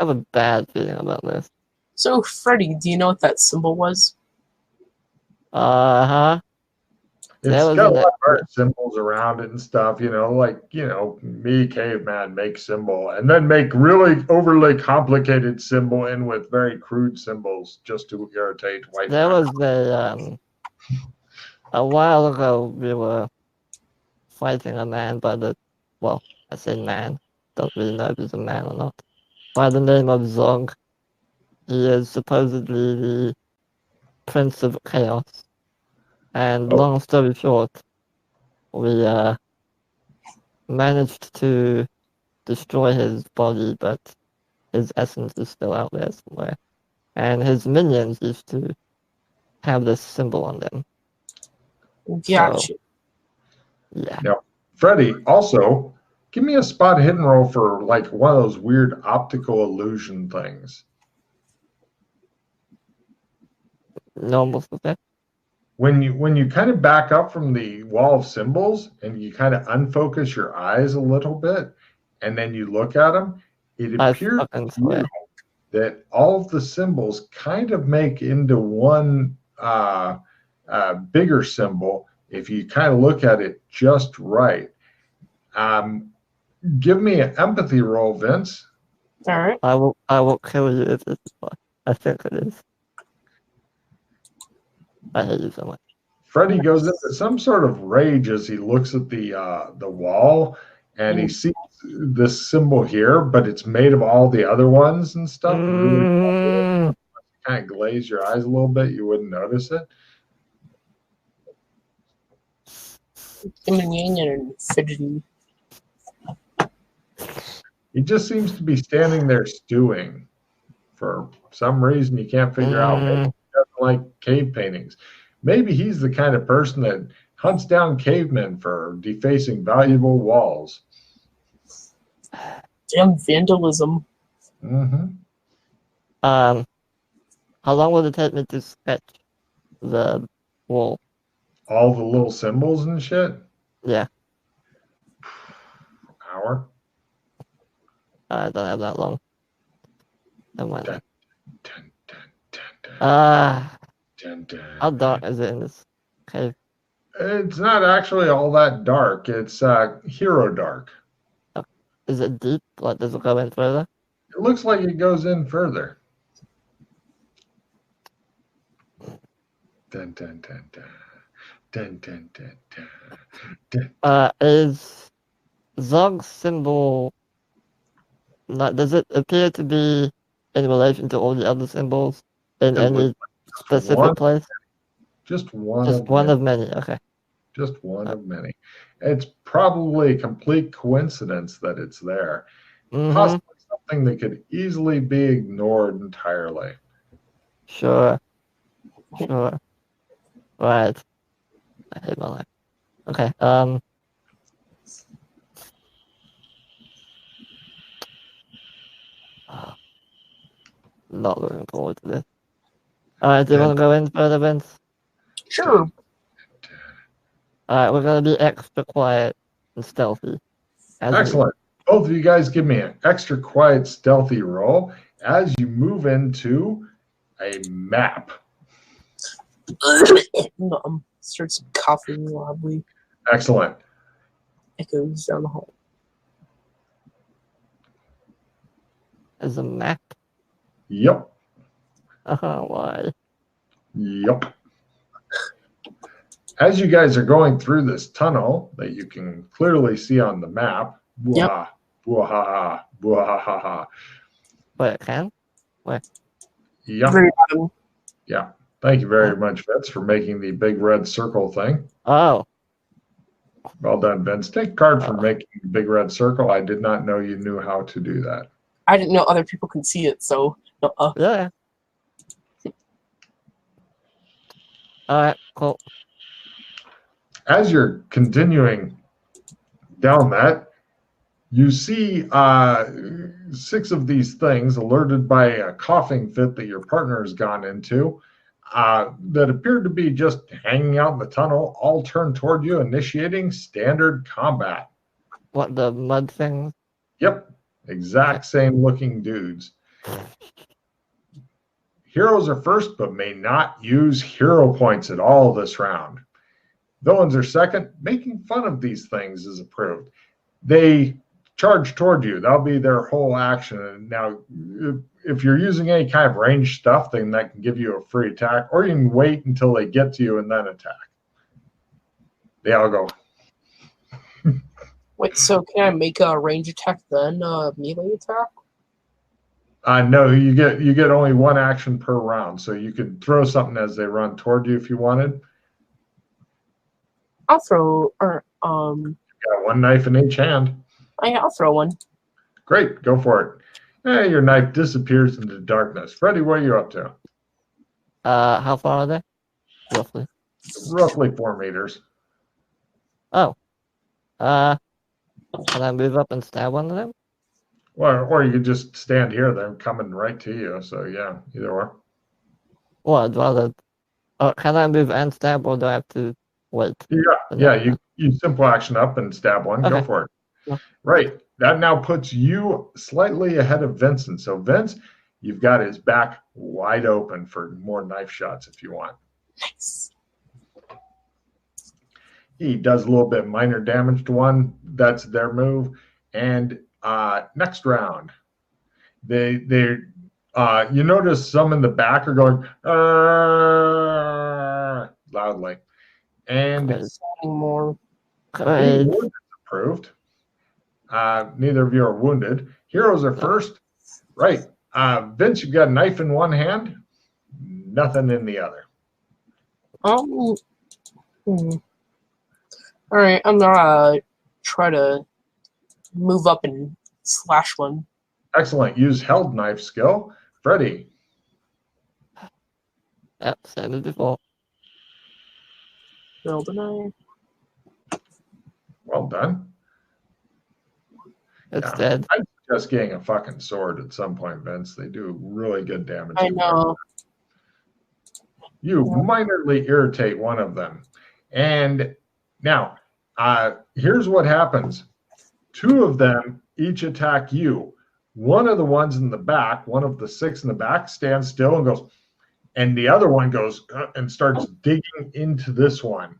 have a bad feeling about this. So, Freddy, do you know what that symbol was? Uh-huh. It's got a lot of art symbols around it and stuff, me, caveman, make symbol, and then make really overly complicated symbol in with very crude symbols just to irritate white There man. was a while ago we were fighting a man I say man, don't really know if he's a man or not, by the name of Zog. He is supposedly the Prince of Chaos. And long story short, we managed to destroy his body, but his essence is still out there somewhere. And his minions used to have this symbol on them. Gotcha. So, yeah. Now, Freddy, also, give me a spot hidden roll for like one of those weird optical illusion things. Normal stuff. When you kind of back up from the wall of symbols and you kind of unfocus your eyes a little bit, and then you look at them, it appears that all of the symbols kind of make into one bigger symbol if you kind of look at it just right. Give me an empathy roll, Vince. All right. I will kill you if this is what I think it is. I hate you so much. Freddy goes into some sort of rage as he looks at the wall, and he sees this symbol here, but it's made of all the other ones and stuff. Really kind of glaze your eyes a little bit, you wouldn't notice it. And fidgety. He just seems to be standing there stewing for some reason you can't figure out. Maybe he doesn't like cave paintings. Maybe he's the kind of person that hunts down cavemen for defacing valuable walls. Damn vandalism. Mm-hmm. How long will it take me to sketch the wall? All the little symbols and shit? Yeah. Hour? I don't have that long. Never mind. How dark is it in this cave? It's not actually all that dark. It's hero dark. Oh, is it deep? Like, does it go in further? It looks like it goes in further. Dun, dun, dun, dun. Dun, dun, dun, dun, dun. Is Zog's symbol, like, does it appear to be in relation to all the other symbols in any specific place? Just one. Just one of many. Okay. Just one of many. It's probably a complete coincidence that it's there. Possibly something that could easily be ignored entirely. Sure. Right. I hate my life. Okay. Not looking forward to this. Alright, do you want to go in further, Vince? Sure. Alright, we're going to be extra quiet and stealthy. Excellent. Both of you guys give me an extra quiet, stealthy roll as you move into a map. Starts coughing loudly. Excellent. Echoes down the hall. As a map? Yep. Why? Yep. As you guys are going through this tunnel that you can clearly see on the map, yep. Boo-ha-ha, boo-ha-ha-ha. Wait, can? Where? Yep. Very bottom. Yeah. Thank you very much, Vince, for making the big red circle thing. Oh. Well done, Vince. Take a card for making the big red circle. I did not know you knew how to do that. I didn't know other people can see it, so... Yeah. Alright, cool. As you're continuing down that, you see 6 of these things alerted by a coughing fit that your partner has gone into that appeared to be just hanging out in the tunnel, all turned toward you, initiating standard combat. What, the mud things? Yep. Exact same looking dudes. Heroes are first, but may not use hero points at all this round. Villains are second. Making fun of these things is approved. They charge toward you. That'll be their whole action. Now, if you're using any kind of ranged stuff, then that can give you a free attack, or you can wait until they get to you and then attack. They all go. Wait, so can I make a range attack then melee attack? No, you get only one action per round, so you can throw something as they run toward you if you wanted. I'll throw Got one knife in each hand. I'll throw one. Great, go for it. Hey, your knife disappears into darkness. Freddy, what are you up to? How far are they? Roughly. Roughly 4 meters. Oh. Can I move up and stab one of them? Or you could just stand here. They're coming right to you. So yeah, either or. Well, I'd rather. Can I move and stab, or do I have to wait? Yeah. You simple action up and stab one. Okay. Go for it. Yeah. Right. That now puts you slightly ahead of Vincent. So Vince, you've got his back wide open for more knife shots if you want. Nice. He does a little bit minor damage to one. That's their move. And next round, they you notice some in the back are going loudly, and More. approved. Neither of you are wounded. Heroes are first. Right. Vince, you've got a knife in one hand, nothing in the other. All right, I'm gonna try to move up and slash one. Excellent. Use held knife skill. Freddy. Yep, same as before. Build a knife. Well done. It's dead. I'm just getting a fucking sword at some point, Vince. They do really good damage. I know. You minorly irritate one of them. And now, here's what happens. 2 of them each attack you. One of the ones in the back, one of the 6 in the back, stands still and goes, and the other one goes and starts digging into this one.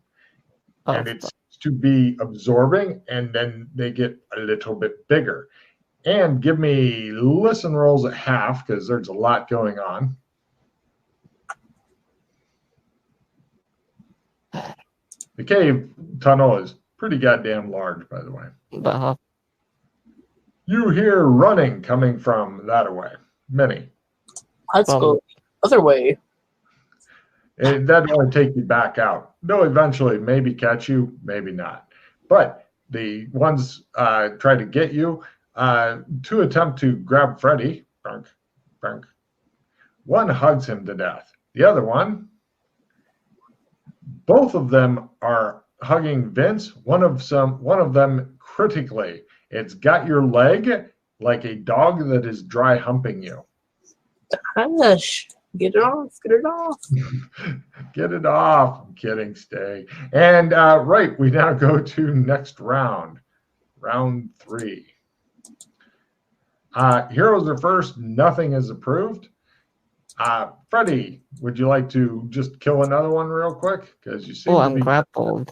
Oh, And it seems to be absorbing, and then they get a little bit bigger. And give me listen rolls at half, because there's a lot going on. The cave tunnel is pretty goddamn large, by the way. but You hear running coming from that way. Many. Let's go the other way. And that'd only take you back out. They'll eventually maybe catch you, maybe not. But the ones try to get you to attempt to grab Freddy. Brunk, brunk. One hugs him to death. The other one, both of them are hugging Vince. One of them critically. It's got your leg like a dog that is dry humping you. Hush. Get it off. Get it off. Get it off. I'm kidding. Stay. And right, we now go to next round. Round 3. Heroes are first. Nothing is approved. Freddy, would you like to just kill another one real quick? Because you seem I'm grappled.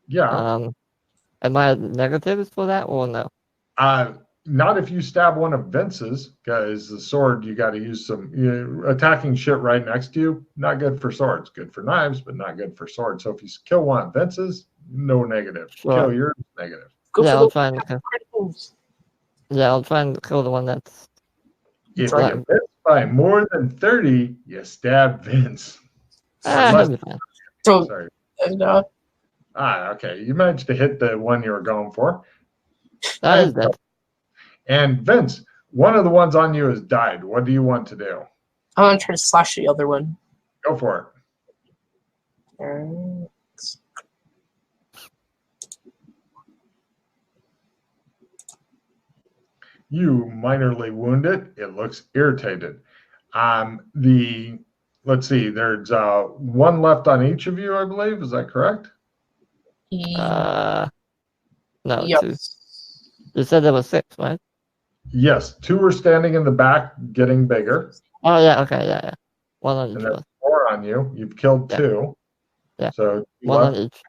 Yeah. Am I negatives for that or no? Not if you stab one of Vince's, because the sword, you got to use some attacking shit right next to you. Not good for swords. Good for knives, but not good for swords. So if you kill one of Vince's, no negative. Sure. Kill yours, negative. Go Yeah, for I'll the try and criticals. I'll try and kill the one that's. If Right. you miss by more than 30, you stab Vince. That'll be fine. So, Sorry. and, Okay. You managed to hit the one you were going for. That is dead. And Vince, one of the ones on you has died. What do you want to do? I'm going to try to slash the other one. Go for it. Alright. You minorly wound it. It looks irritated. Let's see. There's one left on each of you, I believe. Is that correct? No, Yep. 2. You said there was 6, right? Yes, 2 are standing in the back, getting bigger, Oh yeah, okay, yeah. One on each and of there's us. 4 on you. You've killed Yeah. 2. Yeah. So 2 One left. on each.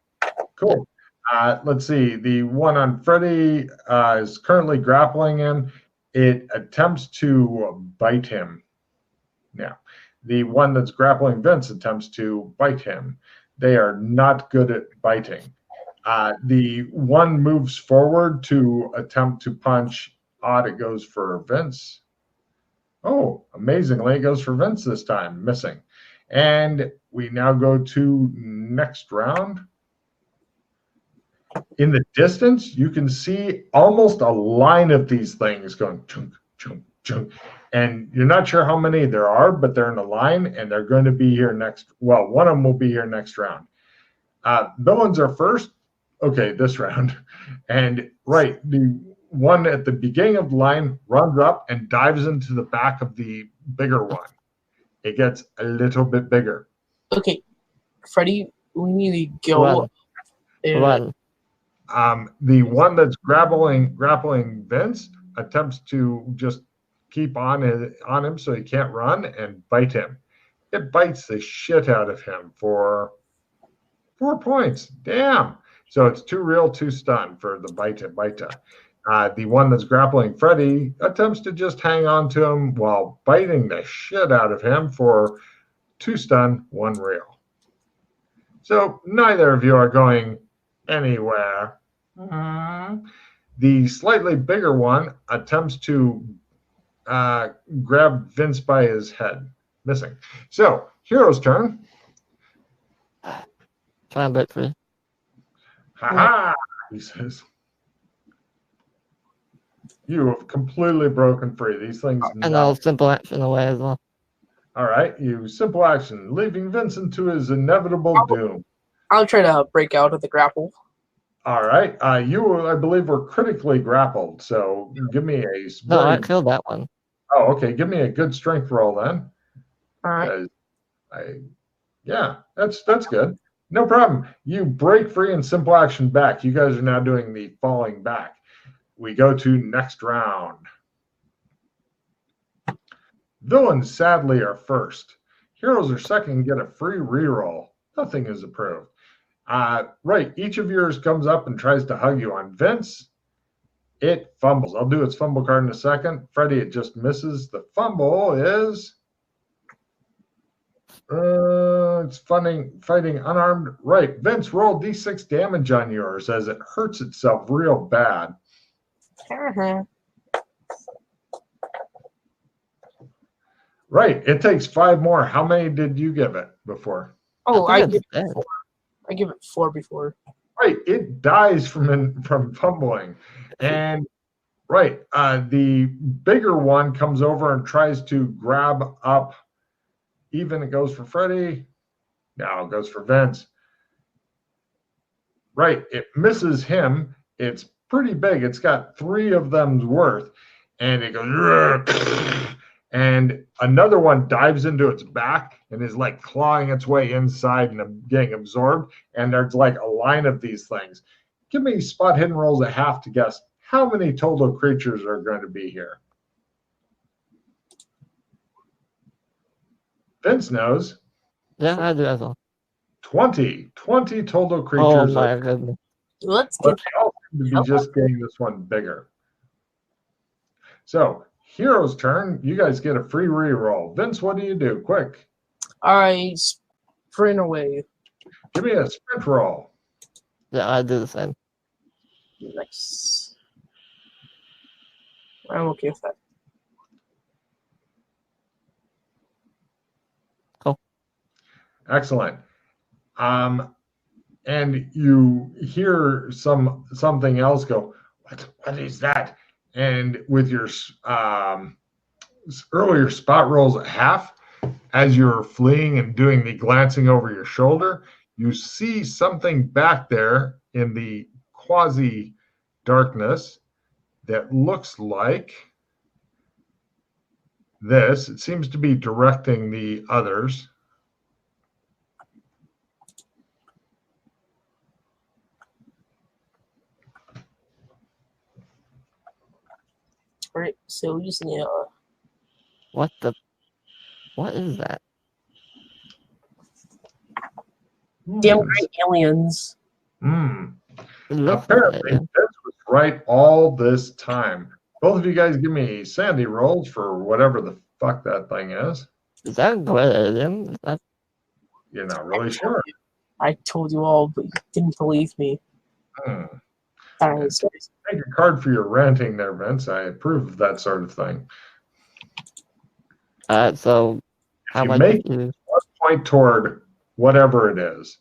Cool. Let's see. The one on Freddy is currently grappling him. It attempts to bite him. Now, the one that's grappling Vince attempts to bite him. They are not good at biting. The one moves forward to attempt to punch. Odd, it goes for Vince. Oh, amazingly, it goes for Vince this time, missing. And we now go to next round. In the distance, you can see almost a line of these things going chunk, chunk, chunk. And you're not sure how many there are, but they're in a line and they're going to be here next. Well, one of them will be here next round. Villains are first. Okay, this round. And right, the one at the beginning of the line runs up and dives into the back of the bigger one. It gets a little bit bigger. Okay, Freddy, we need to go. Run. The one that's grappling Vince attempts to just keep on him so he can't run and bite him. It bites the shit out of him for 4 points. Damn. So it's 2 real, 2 stun for the bite. The one that's grappling Freddy attempts to just hang on to him while biting the shit out of him for 2 stun, 1 real. So neither of you are going anywhere. The slightly bigger one attempts to grab Vince by his head, missing. So, Hero's turn. Try and bite free. Ha-ha, he says. You have completely broken free. These things. And I'll simple action away as well. All right, you simple action, leaving Vincent to his inevitable doom. I'll try to break out of the grapple. All right, you, I believe, were critically grappled. So give me a. No, I killed that one. Oh, okay. Give me a good strength roll then. All right. Yeah, that's good. No problem. You break free and simple action back. You guys are now doing the falling back. We go to next round. Villains, sadly, are first. Heroes are second and get a free reroll. Nothing is approved. Right, each of yours comes up and tries to hug you. On Vince, it fumbles. I'll do its fumble card in a second. Freddy, it just misses. The fumble is... it's fighting unarmed. Right, Vince, roll D6 damage on yours as it hurts itself real bad. Right, it takes 5 more. How many did you give it before? Oh, I give it 4 before. Right, it dies from fumbling, and right, the bigger one comes over and tries to grab up. Even it goes for Freddy. Now it goes for Vince. Right, it misses him. It's pretty big. It's got 3 of them's worth, and it goes. And another one dives into its back and is like clawing its way inside and getting absorbed. And there's like a line of these things. Give me spot hidden rolls at half to guess how many total creatures are going to be here. Vince knows. Yeah, I do as well. 20 total creatures. Oh my goodness. Let's get. But they all seem to be just getting this one bigger. So, Hero's turn. You guys get a free reroll. Vince, what do you do? Quick. I sprint away. Give me a sprint roll. Yeah, I do the same. Nice. I'm okay with that. Cool. Excellent. And you hear something else go, what is that? And with your earlier spot rolls at half, as you're fleeing and doing the glancing over your shoulder, you see something back there in the quasi darkness that looks like this. It seems to be directing the others. Alright, so we just need What is that? damn great aliens. Hmm. It looks like an Apparently, alien. Vince was right all this time. Both of you guys give me sandy rolls for whatever the fuck that thing is. Is that a great alien? Is that You're not really sure. I told you all, but you didn't believe me. Hmm. Thought I was Take a card for your ranting there, Vince. I approve of that sort of thing. so If how you much make did you? 1 point toward whatever it is,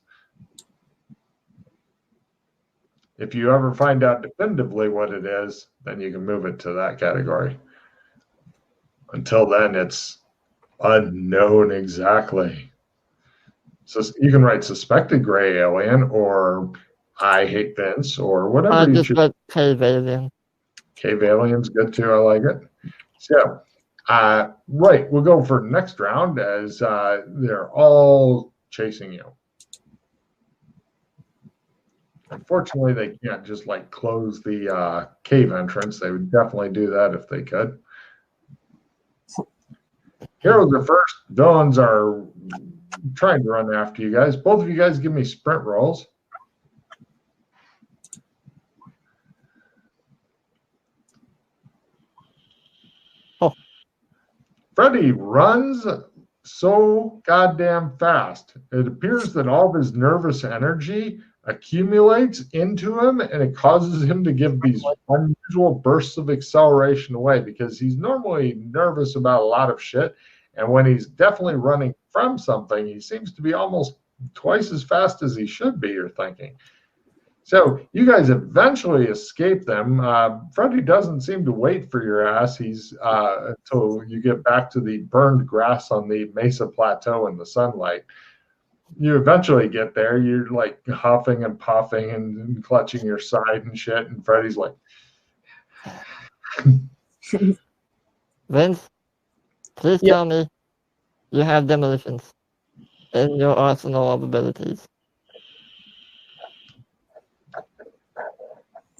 if you ever find out definitively what it is, then you can move it to that category. Until then, it's unknown exactly. So you can write suspected gray alien or I hate Vince or whatever you Just choose. wrote cave alien. Cave alien's good too. I like it. So, right, we'll go for next round as they're all chasing you. Unfortunately, they can't just like close the cave entrance. They would definitely do that if they could. Heroes are first. Villains are trying to run after you guys. Both of you guys give me sprint rolls. Oh. Freddy runs so goddamn fast. It appears that all of his nervous energy accumulates into him and it causes him to give these unusual bursts of acceleration away because he's normally nervous about a lot of shit. And when he's definitely running from something, he seems to be almost twice as fast as he should be, you're thinking. So you guys eventually escape them. Freddy doesn't seem to wait for your ass. He's until you get back to the burned grass on the Mesa Plateau in the sunlight. You eventually get there. You're like huffing and puffing and clutching your side and shit. And Freddy's like, Vince, please Yep. tell me you have demolitions in your arsenal of abilities.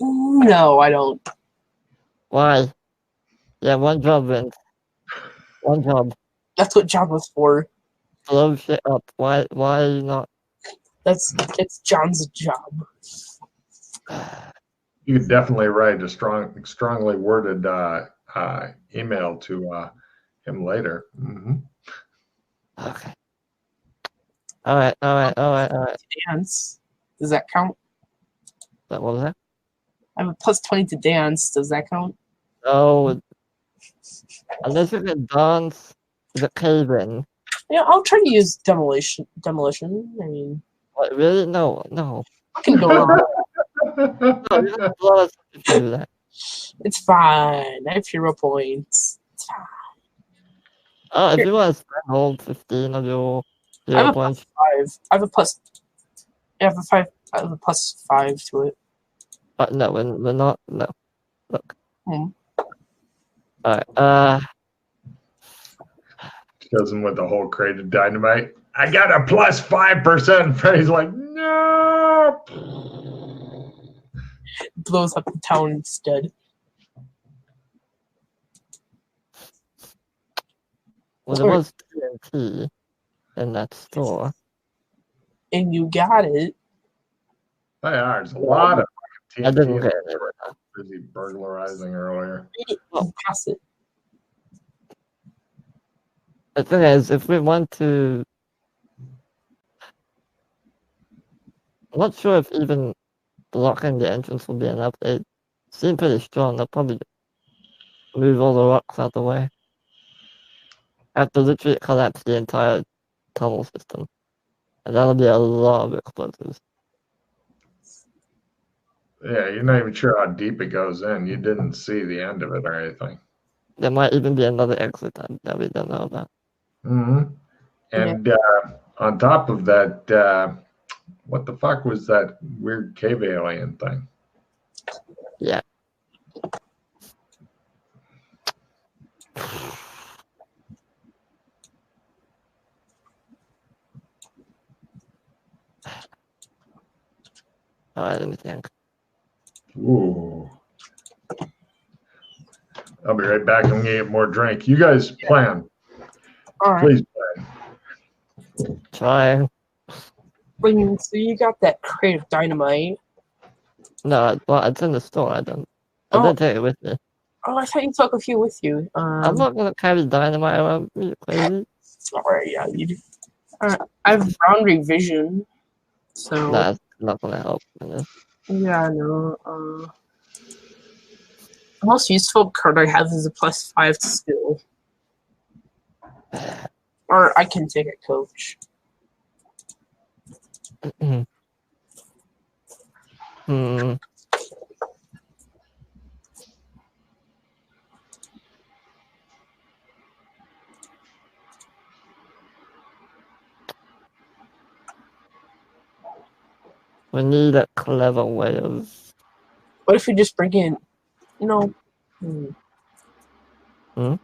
No, I don't. Why? Yeah, one job, Vince. One job. That's what John was for. Blow shit up. Why not? It's John's job. you could definitely write a strongly worded email to him later. Mm-hmm. Okay. All right. Dance. Does that count? What was that? I have a plus 20 to dance. Does that count? No. Unless you can dance the cave in. Yeah, I'll try to use demolition. I mean, What, really? No. I can go around. No, you have to blow us up if you do that. It's fine. I have hero points. It's fine. Oh, if you want to spend all 15 of your I have hero a points. plus 5. I have a plus. I have a 5. I have a plus 5 to it. No, we're not. No. Look. Hmm. Alright, Kills him with the whole crate of dynamite. I got a plus 5%. Freddy's like, no. Blows up the town instead. well, there was TNT in that store. And you got it. There's a lot of TNT. I didn't get it. Busy burglarizing earlier. Read it and pass it. The thing is, if we want to... I'm not sure if even blocking the entrance will be enough. They seem pretty strong. They'll probably move all the rocks out the way. Have to literally collapse the entire tunnel system. And that'll be a lot of explosives. Yeah, you're not even sure how deep it goes in. You didn't see the end of it or anything. There might even be another exit that we don't know about. Mm-hmm. And on top of that, what the fuck was that weird cave alien thing? Yeah. Alright, let me think. Ooh. I'll be right back. I'm gonna get more drink. You guys plan. All right. Please plan. Trying. So you got that crate of dynamite. No, well, it's in the store. I didn't take it with me. Oh, I thought you took a few with you. I'm not gonna carry dynamite around. Are you crazy? Alright, yeah, you do. I have boundary vision, so Nah, it's not gonna help. yeah, I know. The most useful card I have is a +5 to skill, or I can take a coach. Hmm. We need a clever way of. What if we just bring in, No, I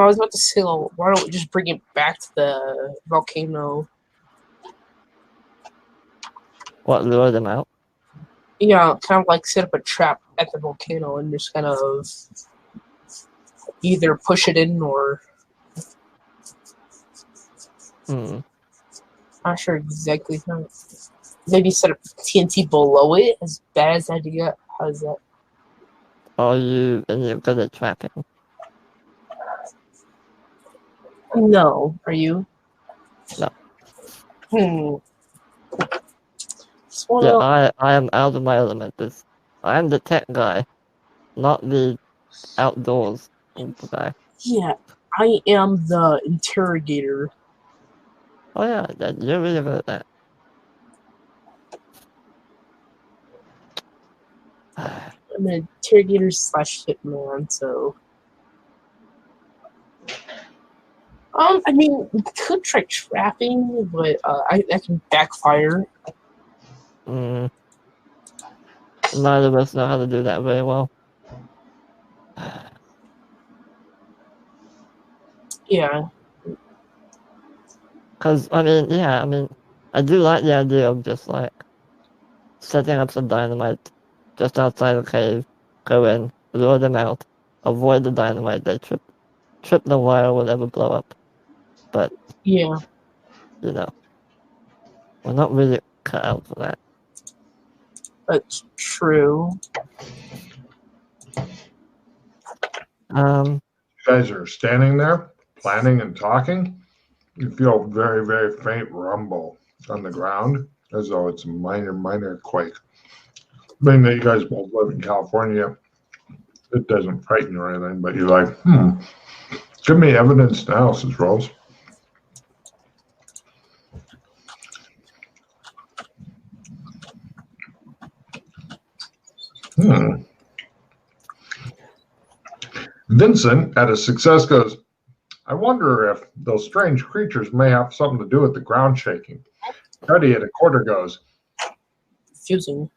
was about to say, why don't we just bring it back to the volcano? What, lure them out? Yeah, kind of like set up a trap at the volcano and just kind of either push it in or. Not sure exactly how. Maybe set up TNT below it. As bad as idea. How's that? Are you any good at trapping? No. Are you? No. Wanna... Yeah, I am out of my element. I am the tech guy, not the outdoors guy. Yeah, I am the interrogator. Oh yeah, you're really good at that. I'm an interrogator / hitman, so. I mean, we could try trapping, but that can backfire. Neither of us know how to do that very well. Yeah. Because, I mean, I do like the idea of just like setting up some dynamite just outside the cave, go in, lure them out, avoid the dynamite, they trip the wire, whatever, blow up. But, Yeah. We're not really cut out for that. That's true. You guys are standing there, planning and talking. You feel a very, very faint rumble on the ground, as though it's a minor quake. Being that you guys both live in California, it doesn't frighten you or anything, but you're like, give me evidence analysis rolls. Vincent, at a success, goes, I wonder if those strange creatures may have something to do with the ground shaking. Freddy at a quarter goes, Fusing.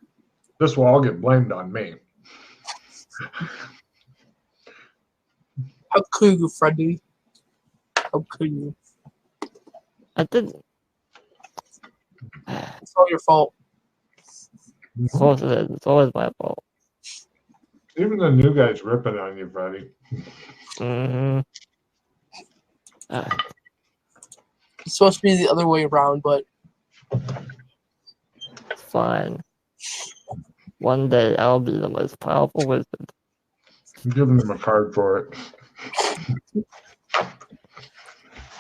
This will all get blamed on me. How could you, Freddy? How could you? I didn't. It's all your fault. Of course it is. It's always my fault. Even the new guy's ripping on you, Freddy. It's supposed to be the other way around, but Fine. One day I'll be the most powerful wizard. I'm giving him a card for it.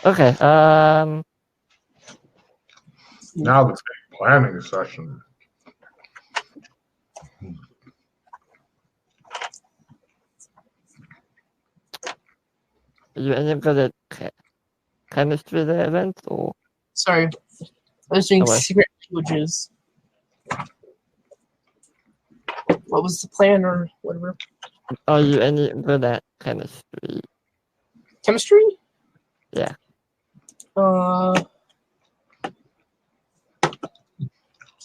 Okay, Now the big planning session. are you any good at chemistry there, events, or? sorry. I was doing Oh, well. secret languages. What was the plan or whatever? Are you any good at chemistry? Chemistry? Yeah.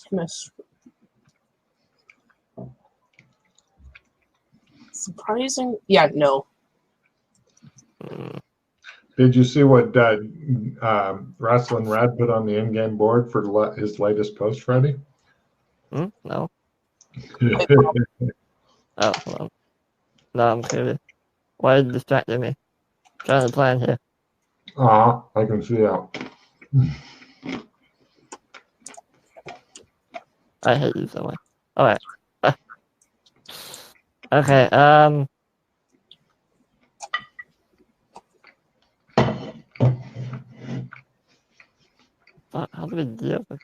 Chemistry. Surprising? Yeah, no. Did you see what Wrestling Rad put on the in-game board for his latest post, Freddy? No. Oh, well. No, I'm kidding. Why are you distracting me? Trying to plan here. I can see that. I hate you so much. Alright. Okay, how do we deal with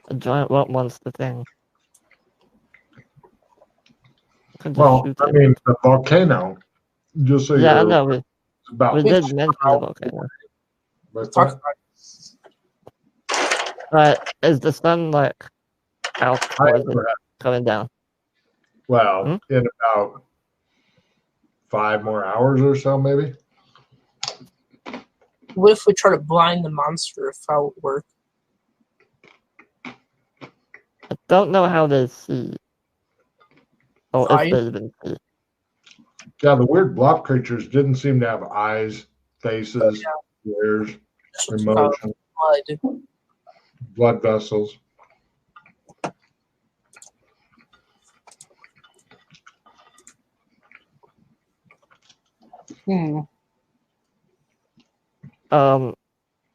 a giant rock monster thing? I can just Well, shoot I it. mean, the volcano, just so Yeah, I you're know. it's about We We've did mention the volcano. what's Talk that? about Right, is the sun like out or is it I- coming down? Well, in about 5 more hours or so, maybe. what if we try to blind the monster? If that would work. I don't know how they see. Or if Fire? they even see. Yeah, the weird blob creatures didn't seem to have eyes, faces, ears, emotion, Blood. blood vessels.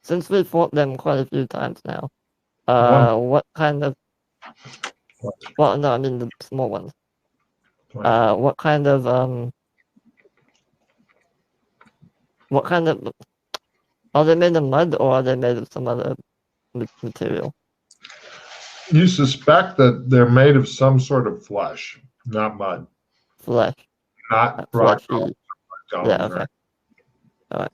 Since we fought them quite a few times now, what kind of... Well, no, I mean the small ones. What kind of are they made of mud or are they made of some other material? You suspect that they're made of some sort of flesh, not mud, Flesh. not rock Fleshy. stone. Yeah, okay. Alright.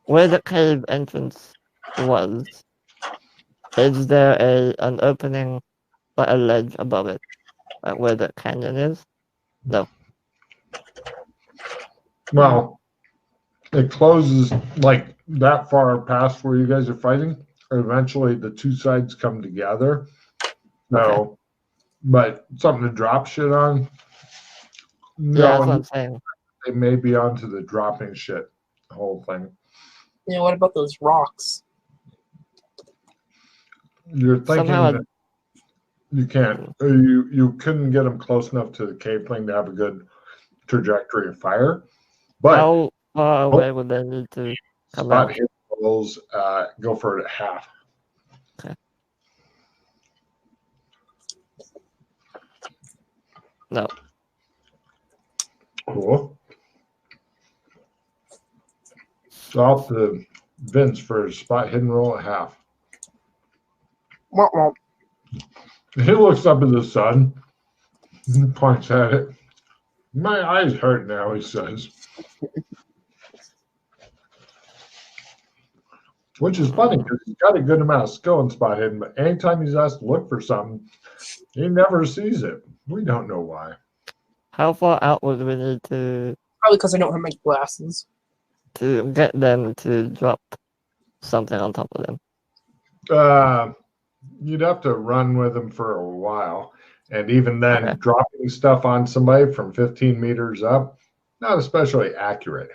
Where the cave entrance was, is there an opening, like a ledge above it, like where the canyon is? No. Well, it closes like that far past where you guys are fighting. Eventually, the two sides come together. No, but something to drop shit on. Yeah, that's what No, I'm saying. they may be onto the dropping shit whole thing. Yeah, what about those rocks? You're thinking Somehow that you can't. You couldn't get them close enough to the cave thing to have a good trajectory of fire. But how far away would they need to come spot out? hit rolls go for it at half. Okay. No. Cool. So off to Vince for a spot hidden roll at half. Womp womp. He looks up at the sun and points at it. My eyes hurt now, he says. Which is funny because he's got a good amount of skill in spot hidden, but anytime he's asked to look for something, he never sees it. We don't know why. How far out would we need to Probably because I don't have my glasses. get them to drop something on top of them? You'd have to run with him for a while. And even then, Okay. dropping stuff on somebody from 15 meters up, not especially accurate.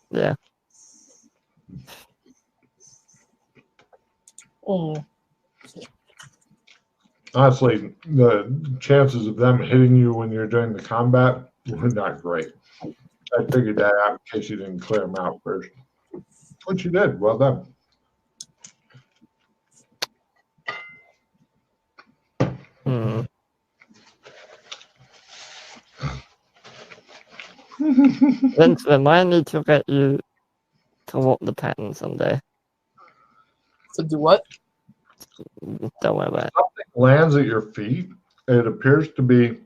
Yeah. Honestly, the chances of them hitting you when you're doing the combat were not great. I figured that out in case you didn't clear them out first. Which you did. Well done. Vince, remind me to get you to walk the pattern someday. To do what? Don't worry about it. Something lands at your feet. It appears to be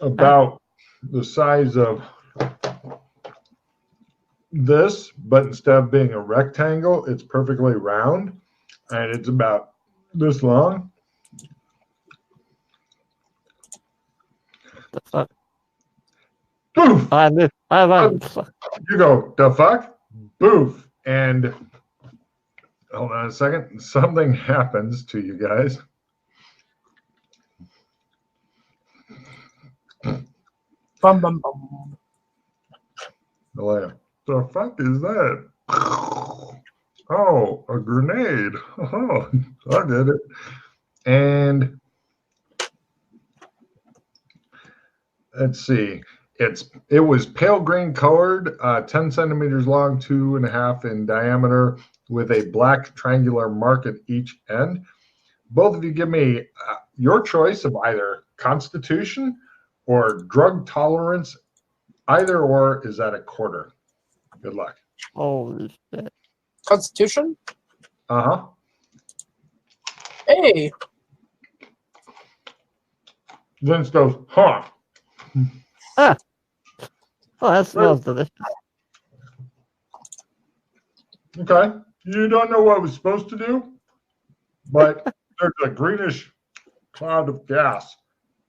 about the size of this, but instead of being a rectangle, it's perfectly round, and it's about this long. The fuck? Boof! I run. You go, the fuck? Boof! And hold on a second. Something happens to you guys. Bum bum bum. The fuck is that? Oh, a grenade. Oh, I did it. And let's see. It was pale green colored, 10 centimeters long, 2.5 in diameter, with a black triangular mark at each end. Both of you give me your choice of either Constitution or drug tolerance. Either or is at a quarter. Good luck. Holy shit. Constitution? Uh-huh. Hey, Vince goes, huh. Ah! Oh, that smells delicious. Okay. You don't know what it was supposed to do, but there's a greenish cloud of gas.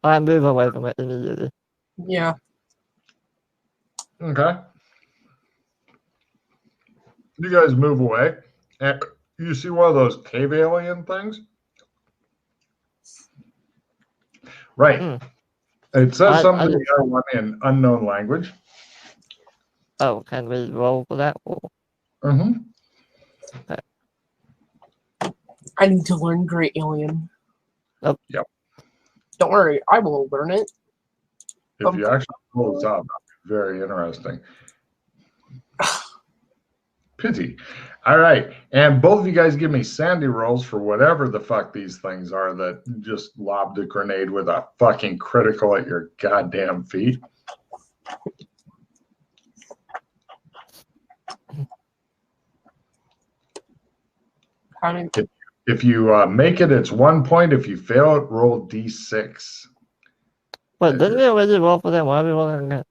I move away from it immediately. yeah. Okay. You guys move away, and you see one of those cave alien things? Right. Mm. It says I something just- in unknown language. Oh, can we roll for that? Oh, Mm-hmm. I need to learn Great Alien. Yep. Yep. Don't worry, I will learn it. If you actually pull this up, that'd be very interesting. Pity. All right. And both of you guys give me sandy rolls for whatever the fuck these things are that just lobbed a grenade with a fucking critical at your goddamn feet. How many? If you make it, it's 1 point. If you fail it, roll d6. wait, didn't we already roll for them? Why are we rolling again?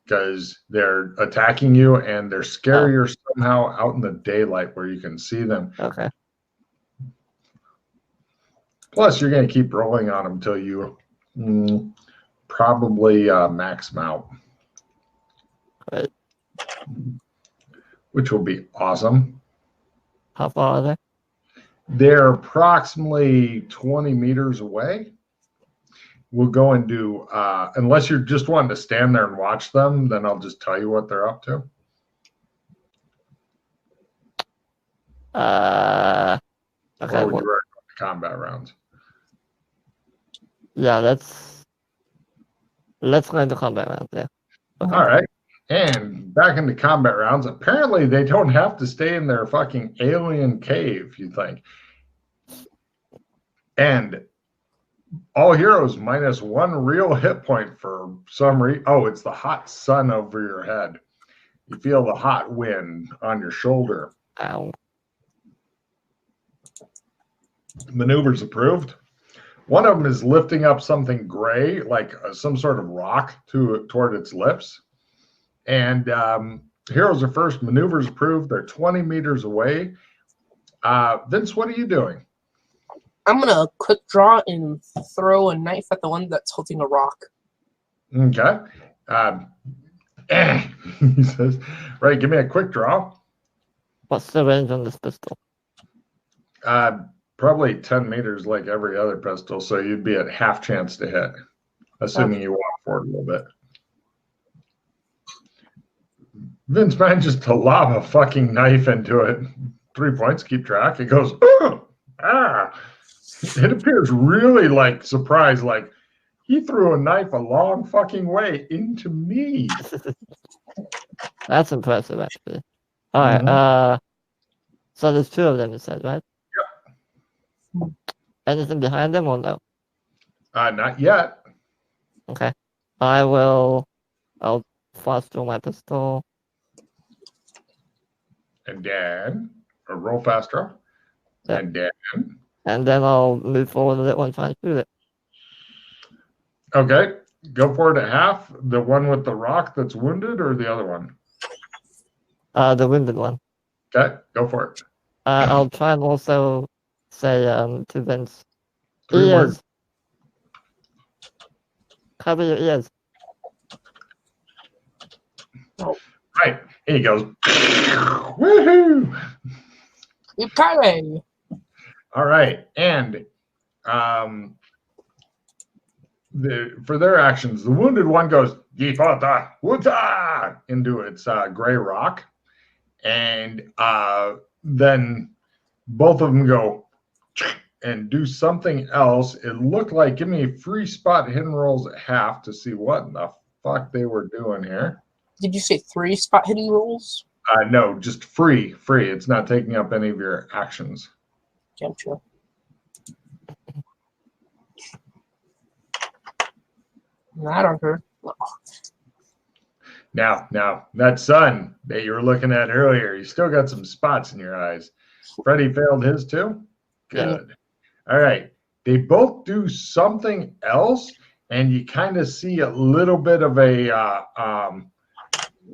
Because they're attacking you and they're scarier somehow out in the daylight where you can see them. Okay. Plus, you're going to keep rolling on them until you probably max them out. Great. Which will be awesome. How far are they? They're approximately 20 meters away. We'll go and do, unless you're just wanting to stand there and watch them, then I'll just tell you what they're up to. Okay. Or would you rather go to combat rounds? Yeah, let's go into combat round there. Okay. All right. And back into combat rounds. Apparently, they don't have to stay in their fucking alien cave, you think. And all heroes minus 1 real hit point for some reason. Oh, it's the hot sun over your head. You feel the hot wind on your shoulder. Ow. Maneuvers approved. One of them is lifting up something gray, like some sort of rock, toward its lips. And heroes are first. Maneuvers approved. They're 20 meters away. Vince, what are you doing? I'm gonna quick draw and throw a knife at the one that's holding a rock. Okay. He says, right, give me a quick draw. What's the range on this pistol? Probably 10 meters like every other pistol, so you'd be at half chance to hit, assuming you walk forward a little bit. Vince manages to lob a fucking knife into it. 3 points, keep track. It goes, ah. It appears really like surprised, like he threw a knife a long fucking way into me. That's impressive, actually. All right. So there's 2 of them, you said, right? Yep. Anything behind them or no? Not yet. Okay. I'll fast through my pistol. And then, or roll faster. Yep. And then. And then I'll move forward with it once I shoot it. Okay, go for it at half. The one with the rock that's wounded, or the other one? The wounded one. Okay, go for it. I'll try and also say to Vince, 3 ears. words. Cover your ears. Right, here he goes. Woohoo! Yippee! All right, and for their actions, the wounded one goes "Yipata Wuta" into its gray rock, and then both of them go and do something else. It looked like, give me free spot hidden rolls at half to see what in the fuck they were doing here. Did you say 3 spot hidden rolls? No, just free. It's not taking up any of your actions. Gotcha. I don't care. Now, that sun that you were looking at earlier, you still got some spots in your eyes. Freddie failed his too? Good. All right. They both do something else, and you kind of see a little bit of a,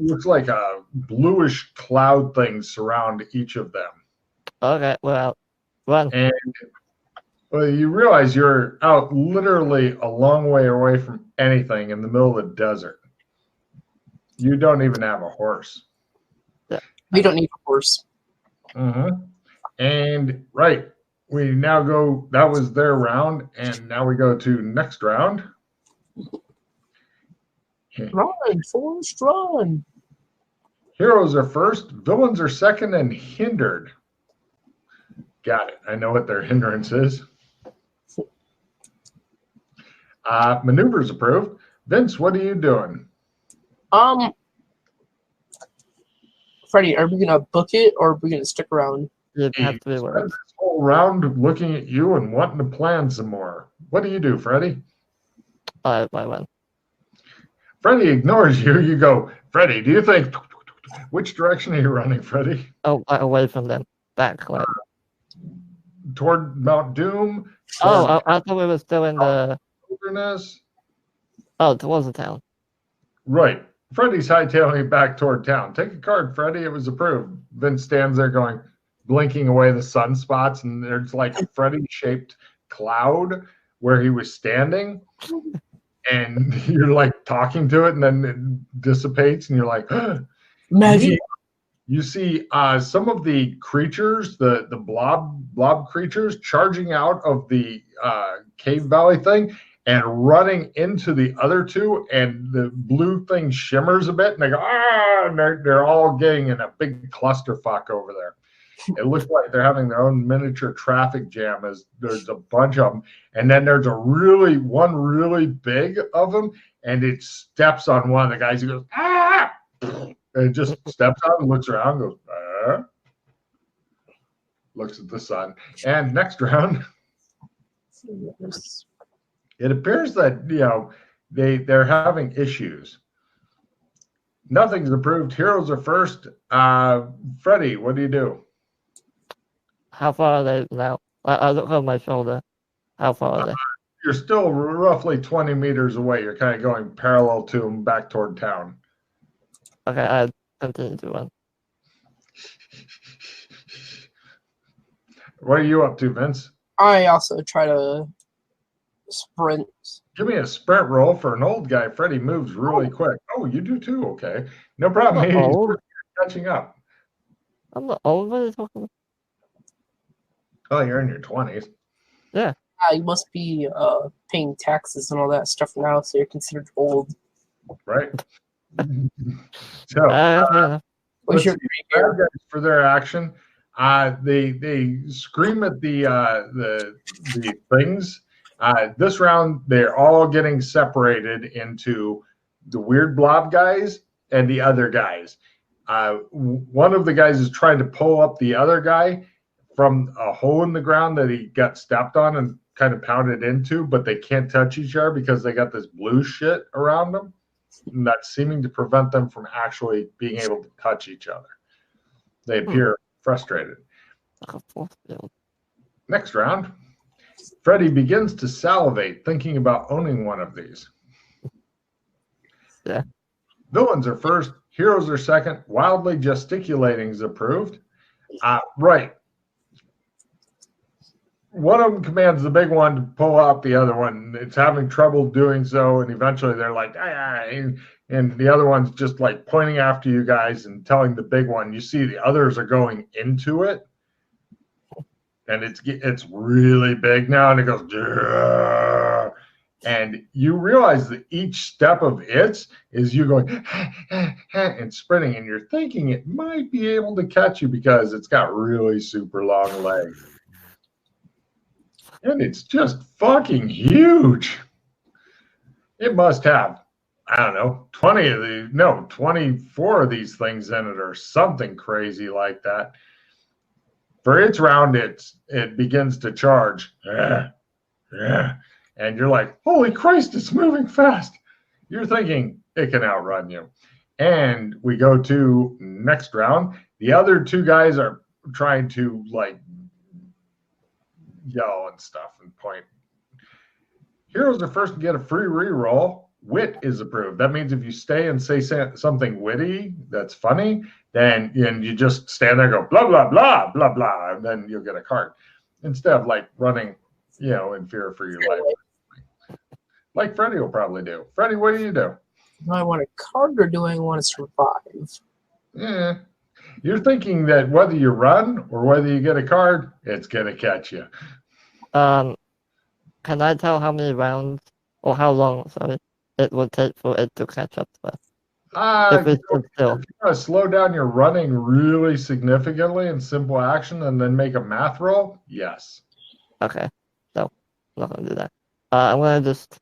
looks like a bluish cloud thing surround each of them. Okay, well, run. And you realize you're out literally a long way away from anything in the middle of the desert. You don't even have a horse. We don't need a horse. Mm-hmm. And right, we now go, that was their round, and now we go to next round. Run, Forrest, run. Heroes are first, villains are second, and hindered. Got it. I know what their hindrance is. Maneuvers approved. Vince, what are you doing? Freddie, are we gonna book it or are we gonna stick around? You have to be Spend worried. this whole round looking at you and wanting to plan some more. What do you do, Freddie? I win. Freddie ignores you. You go, Freddie, do you think, which direction are you running, Freddie? Oh, away from them. Back, like. Toward Mount Doom? Oh, I thought we were still in the. Wilderness? Oh, towards the town. Right. Freddie's hightailing you back toward town. Take a card, Freddie. It was approved. Vince stands there going, blinking away the sunspots, and there's like a Freddie-shaped cloud where he was standing, and you're like talking to it, and then it dissipates, and you're like, Magic. You see some of the creatures, the blob creatures, charging out of the cave valley thing and running into the other two, and the blue thing shimmers a bit, and they go, and they're all getting in a big clusterfuck over there. It looks like they're having their own miniature traffic jam, as there's a bunch of them, and then there's one really big of them, and it steps on one of the guys. He goes, ah! And it just steps out and looks around, goes, looks at the sun. And next round, it appears that they're having issues. Nothing's approved. Heroes are first. Freddie, what do you do? How far are they now? I look over my shoulder. How far are they? You're still roughly 20 meters away. You're kind of going parallel to them back toward town. Okay, I continue to run. What are you up to, Vince? I also try to sprint. Give me a sprint roll for an old guy. Freddie moves really quick. Oh, you do too? Okay. No problem. I'm not old. He's catching up. I'm not old. What are you talking about? Oh, you're in your 20s. Yeah. You must be paying taxes and all that stuff now, so you're considered old. Right. So, What's your bad guys for their action? They scream at the things. This round, they're all getting separated into the weird blob guys and the other guys. One of the guys is trying to pull up the other guy from a hole in the ground that he got stepped on and kind of pounded into, but they can't touch each other because they got this blue shit around them. And that's seeming to prevent them from actually being able to touch each other. They appear frustrated. Next round, Freddie begins to salivate, thinking about owning one of these. Yeah. Villains are first, heroes are second, wildly gesticulating is approved. Right. One of them commands the big one to pull out the other one. It's having trouble doing so, and eventually they're like, and the other one's just like pointing after you guys and telling the big one. You see the others are going into it, and it's really big now, and it goes, And you realize that each step of its is you going and sprinting, and you're thinking it might be able to catch you because it's got really super long legs. And it's just fucking huge. It must have, I don't know, 24 of these things in it or something crazy like that. For its round, it begins to charge. And you're like, holy Christ, it's moving fast. You're thinking it can outrun you. And we go to next round. The other two guys are trying to like yell and stuff and point. Heroes are first to get a free reroll. Wit is approved. That means if you stay and say something witty that's funny, then you just stand there and go blah, blah, blah, blah, blah, and then you'll get a card. Instead of like running, in fear for your life. Like Freddie will probably do. Freddie, what do you do? Do I want a card or do I want to survive? Yeah. You're thinking that whether you run or whether you get a card, it's going to catch you. Can I tell how many rounds or how long, it will take for it to catch up to us? If it's still. If you want to slow down your running really significantly in simple action and then make a math roll, yes. Okay. So, I'm not going to do that. I'm going to just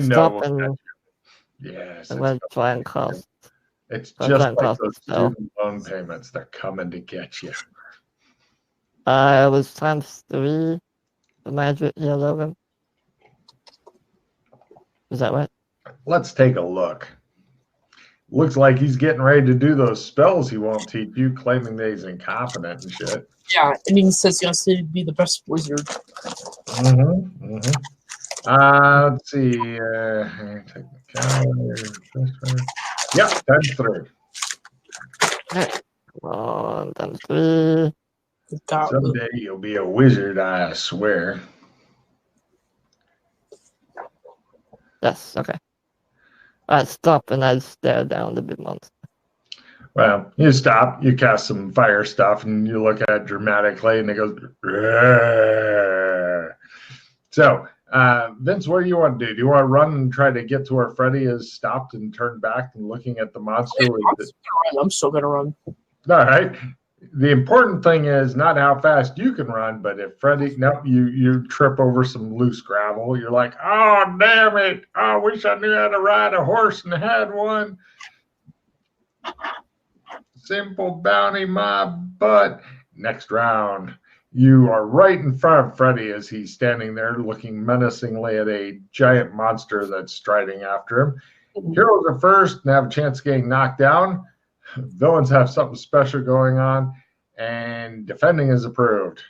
stop and yes, I'm going to try and cast. It's just like those student loan payments. They're coming to get you. It was times 3 for magic here, Logan. Is that right? Let's take a look. Looks like he's getting ready to do those spells he won't teach you, claiming that he's incompetent and shit. Yeah, and he says he has to be the best wizard. Let's see. Yep, times 3. Okay. Come on, times 3. Someday you'll be a wizard, I swear. Yes, okay. I stop and I stare down the big monster. Well, you stop, you cast some fire stuff, and you look at it dramatically, and it goes. Rrr. So, Vince, what do you want to do? Do you want to run and try to get to where Freddy is stopped and turned back and looking at the monster? I'm still going to run. All right. The important thing is not how fast you can run, but if Freddy, you trip over some loose gravel, you're like, oh, damn it. I wish I knew how to ride a horse and had one. Simple bounty, my butt. Next round. You are right in front of Freddy as he's standing there looking menacingly at a giant monster that's striding after him. Heroes are first and have a chance of getting knocked down. Villains have something special going on, and defending is approved.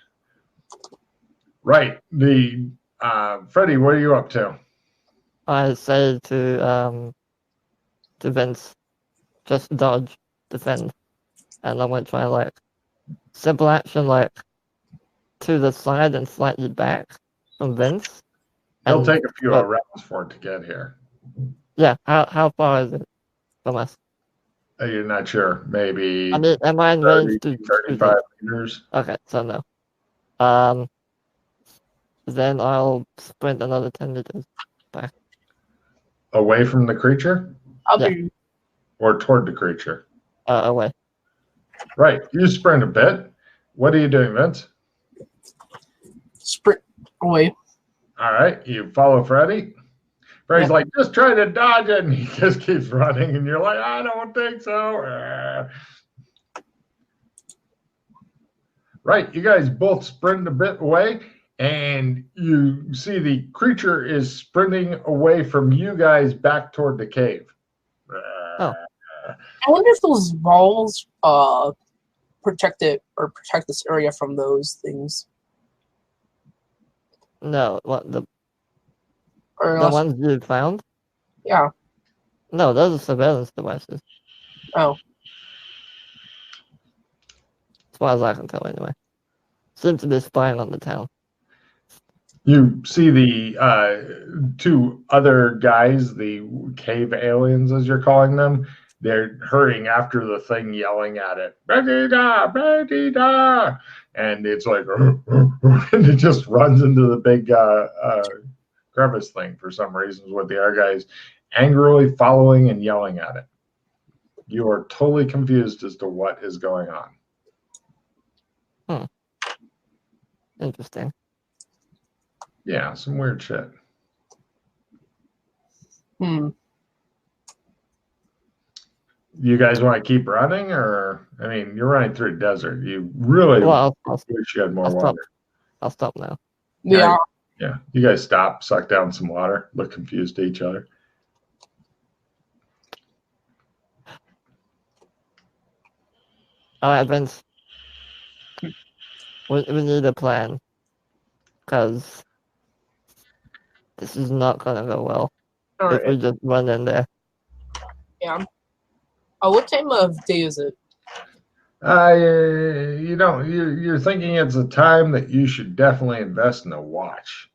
Right. Freddy, what are you up to? I say to Vince, just dodge, defend. And I'm going to try simple action to the side and slightly back from Vince. It'll take a few rounds for it to get here. Yeah, how far is it from us? You're not sure. Maybe. I mean, am I in range to 35 meters? Okay, so no. Then I'll sprint another 10 meters back. Away from the creature? Or toward the creature? Away. Right. You sprint a bit. What are you doing, Vince? Sprint away. All right. You follow Freddy? Freddy's like, just try to dodge it, and he just keeps running, and you're like, I don't think so. Right, you guys both sprint a bit away, and you see the creature is sprinting away from you guys back toward the cave. Oh. I wonder if those walls protect this area from those things. No, what the ones you found? Yeah. No, those are surveillance devices. Oh. As far as I can tell, anyway. Seems to be spying on the town. You see the 2 other guys, the cave aliens, as you're calling them. They're hurrying after the thing, yelling at it, "Betty-da, Betty-da!" And it's like, and it just runs into the big crevice thing for some reasons with the other guys angrily following and yelling at it. You are totally confused as to what is going on. Interesting. Yeah, some weird shit. You guys want to keep running, or I mean, you're running through a desert. You really wish you had more water. I'll stop now. Yeah. Yeah. You guys stop, suck down some water, look confused to each other. All right, Vince. We need a plan, because this is not gonna go well if we just run in there. Yeah. What time of day is it? You're thinking it's a time that you should definitely invest in a watch,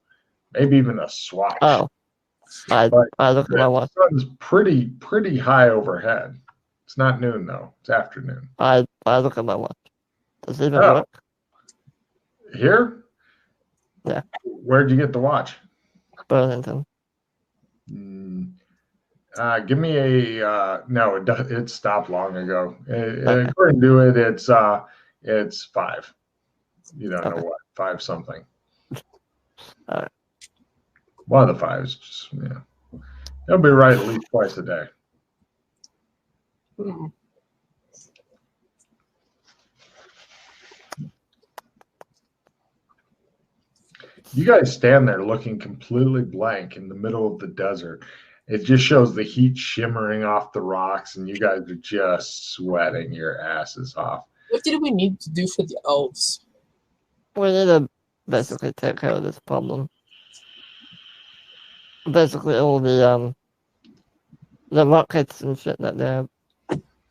maybe even a swatch. Oh, I look at my watch. The sun's pretty high overhead. It's not noon though; it's afternoon. I look at my watch. Does it even work? Here? Yeah. Where'd you get the watch? Burlington. Give me a no. It stopped long ago. According to it, it's 5. You don't know what 5 something. All right. One of the 5s. Just, yeah. It'll be right at least twice a day. You guys stand there looking completely blank in the middle of the desert. It just shows the heat shimmering off the rocks, and you guys are just sweating your asses off. What did we need to do for the elves? We need to basically take care of this problem. Basically, all the rockets and shit that they're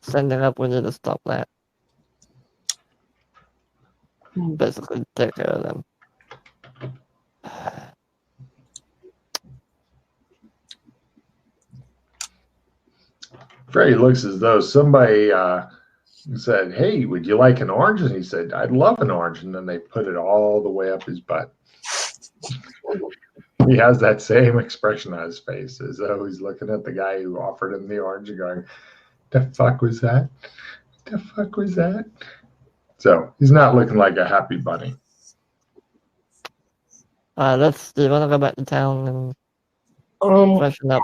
sending up, we need to stop that. Basically, take care of them. Freddy looks as though somebody said, "Hey, would you like an orange?" And he said, "I'd love an orange." And then they put it all the way up his butt. He has that same expression on his face as though he's looking at the guy who offered him the orange and going, "The fuck was that? The fuck was that?" So he's not looking like a happy bunny. Do you want to go back to town and freshen up?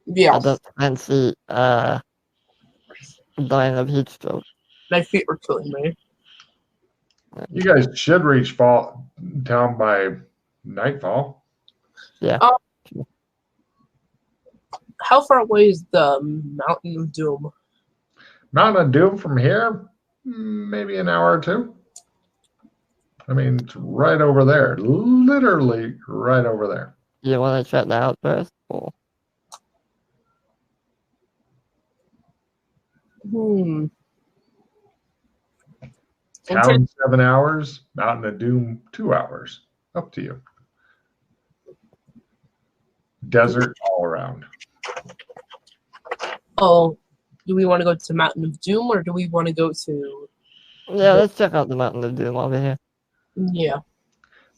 Yeah. I don't fancy dying of heat stroke. My feet are killing me. You guys should reach town by nightfall. Yeah. How far away is the Mountain of Doom? Mountain of Doom from here? Maybe an hour or 2. I mean, it's right over there. Literally right over there. You want to check that out first? Or? Town 7 hours, Mountain of Doom 2 hours. Up to you. Desert all around. Oh, do we want to go to Mountain of Doom, or do we want to go to... Yeah, let's check out the Mountain of Doom over here. Yeah.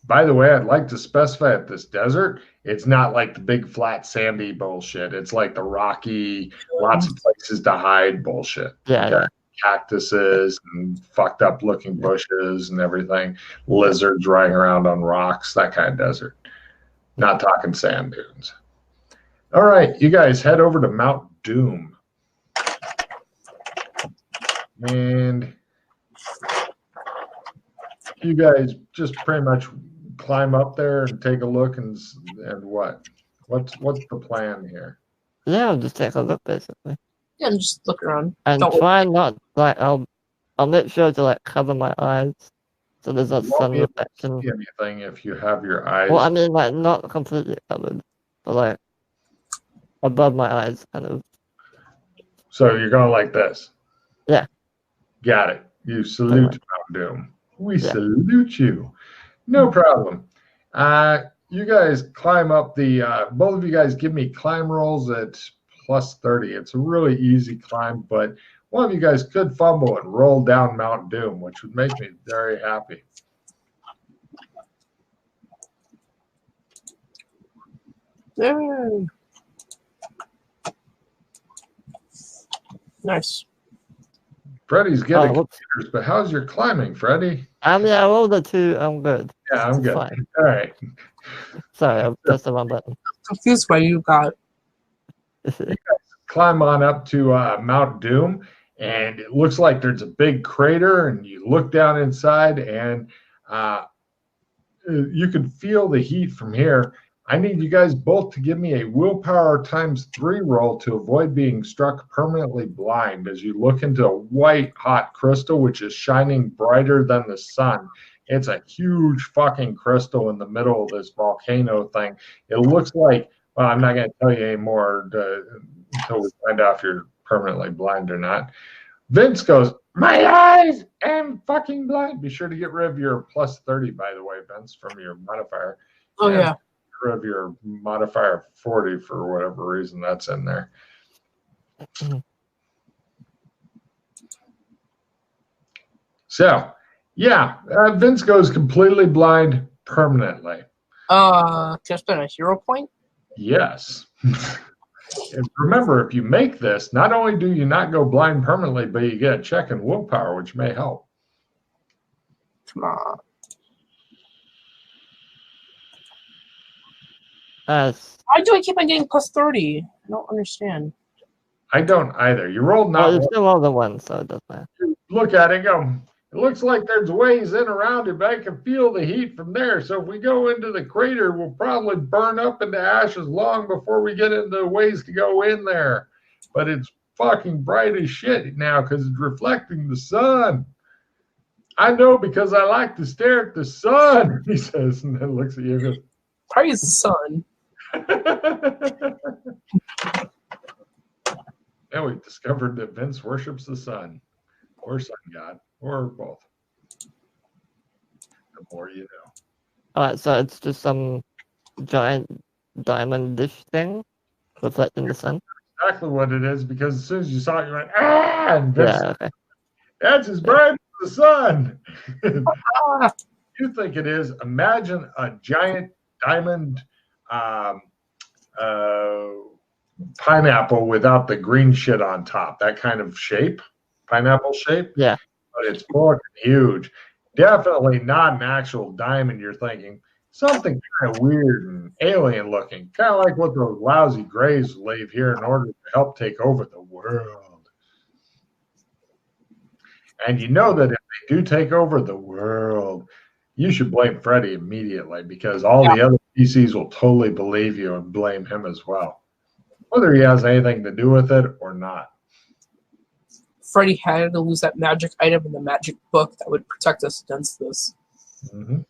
By the way, I'd like to specify that this desert, it's not like the big flat sandy bullshit. It's like the rocky, lots of places to hide bullshit. Yeah. Cactuses and fucked up looking bushes and everything. Lizards running around on rocks, that kind of desert. Not talking sand dunes. All right, you guys head over to Mount Doom. And you guys just pretty much climb up there and take a look and what? What's the plan here? Yeah, I'll just take a look basically. Yeah, and just look around. And try not I'll make sure to cover my eyes so there's not sun reflection. See anything if you have your eyes. Well, I mean not completely covered, but above my eyes kind of. So you're going like this? Yeah. Got it. You salute Mount Doom. We salute you. No problem. You guys climb up both of you guys give me climb rolls at plus 30. It's a really easy climb, but one of you guys could fumble and roll down Mount Doom, which would make me very happy. Yay. Nice. Freddy's getting whoops. computers, but how's your climbing, Freddy? Yeah, I rolled a 2. I'm good. Yeah, I'm It's good. fine. All right. Sorry, I pressed the wrong button. Confused why you got. Climb on up to Mount Doom, and it looks like there's a big crater, and you look down inside, and you can feel the heat from here. I need you guys both to give me a willpower ×3 roll to avoid being struck permanently blind as you look into a white hot crystal which is shining brighter than the sun. It's a huge fucking crystal in the middle of this volcano thing. It looks like, well, I'm not going to tell you anymore until we find out if you're permanently blind or not. Vince goes, my eyes am fucking blind. Be sure to get rid of your +30, by the way, Vince, from your modifier. Oh, And yeah. get rid of your modifier 40 for whatever reason that's in there. So, yeah, Vince goes completely blind permanently. Can I spend a hero point? Yes. And remember, if you make this, not only do you not go blind permanently, but you get a check in willpower, which may help. Come on. Why do I keep on getting +30? I don't understand. I don't either. You rolled not Well, it's still all the one, so it doesn't matter. look at it and go, it looks like there's ways in around it, but I can feel the heat from there. So if we go into the crater, we'll probably burn up into ashes long before we get into ways to go in there. But it's fucking bright as shit now because it's reflecting the sun. I know because I like to stare at the sun, he says, and then looks at you and goes, Praise the sun. Now we've discovered that Vince worships the sun, or sun god, or both. The more you know. Alright, so it's just some giant diamond dish thing reflecting the sun? Exactly what it is, because as soon as you saw it, you went, ah! And Vince, Yeah, okay. that's as bright as the sun. Ah, You think it is. Imagine a giant diamond pineapple without the green shit on top. That kind of shape, pineapple shape. Yeah. But it's fucking huge. Definitely not an actual diamond. You're thinking something kind of weird and alien looking, kind of like what those lousy grays leave here in order to help take over the world. And you know that if they do take over the world, you should blame Freddy immediately because all the other PCs will totally believe you and blame him as well, whether he has anything to do with it or not. Freddy had to lose that magic item in the magic book that would protect us against this. Mm-hmm.